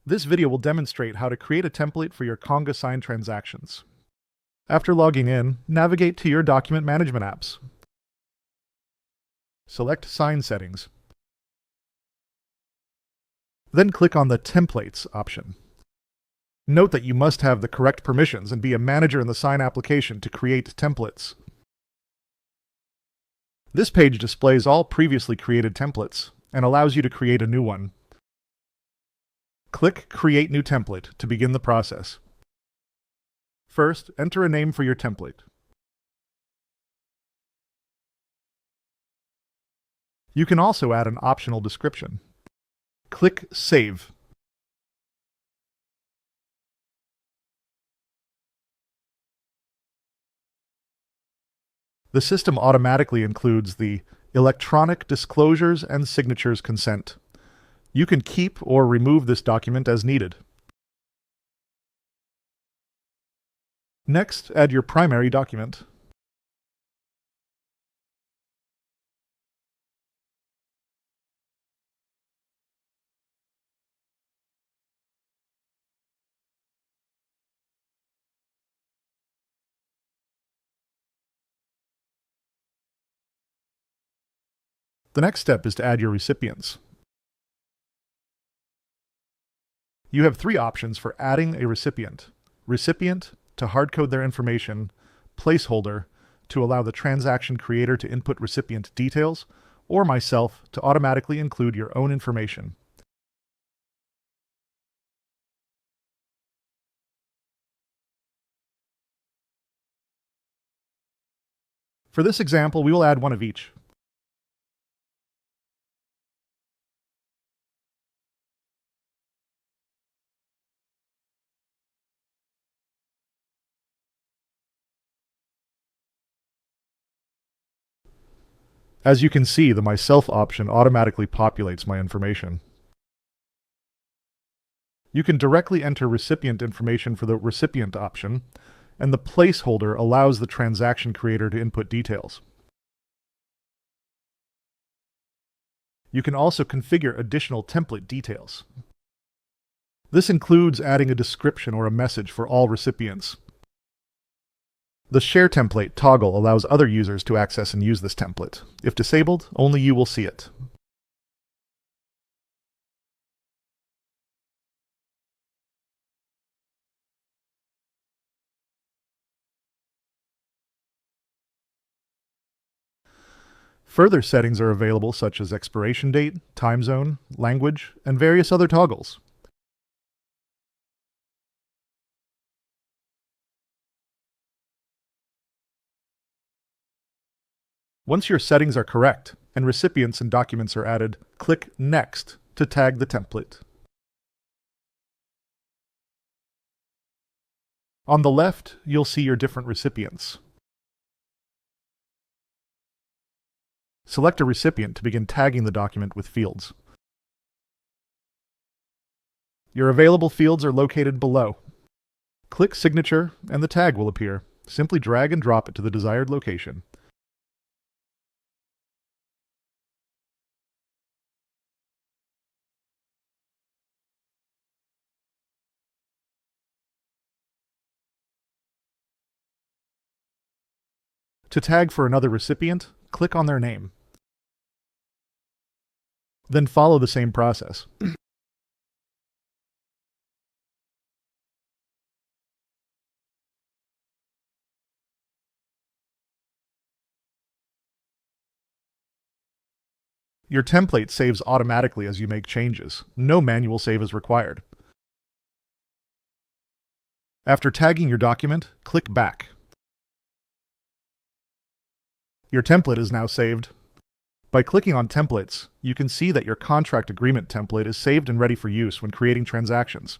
This video will demonstrate how to create a template for your Conga Sign transactions. After logging in, navigate to your document management apps. Select Sign Settings. Then click on the Templates option. Note that you must have the correct permissions and be a manager in the Sign application to create templates. This page displays all previously created templates and allows you to create a new one. Click Create New Template to begin the process. First, enter a name for your template. You can also add an optional description. Click Save. The system automatically includes the Electronic Disclosures and Signatures consent. You can keep or remove this document as needed. Next, add your primary document. The next step is to add your recipients. You have three options for adding a recipient. Recipient, to hardcode their information. Placeholder, to allow the transaction creator to input recipient details. Or myself, to automatically include your own information. For this example, we will add one of each. As you can see, the Myself option automatically populates my information. You can directly enter recipient information for the Recipient option, and the Placeholder allows the transaction creator to input details. You can also configure additional template details. This includes adding a description or a message for all recipients. The Share Template toggle allows other users to access and use this template. If disabled, only you will see it. Further settings are available, such as expiration date, time zone, language, and various other toggles. Once your settings are correct and recipients and documents are added, click Next to tag the template. On the left, you'll see your different recipients. Select a recipient to begin tagging the document with fields. Your available fields are located below. Click Signature and the tag will appear. Simply drag and drop it to the desired location. To tag for another recipient, click on their name. Then follow the same process. Your template saves automatically as you make changes. No manual save is required. After tagging your document, click Back. Your template is now saved. By clicking on Templates, you can see that your contract agreement template is saved and ready for use when creating transactions.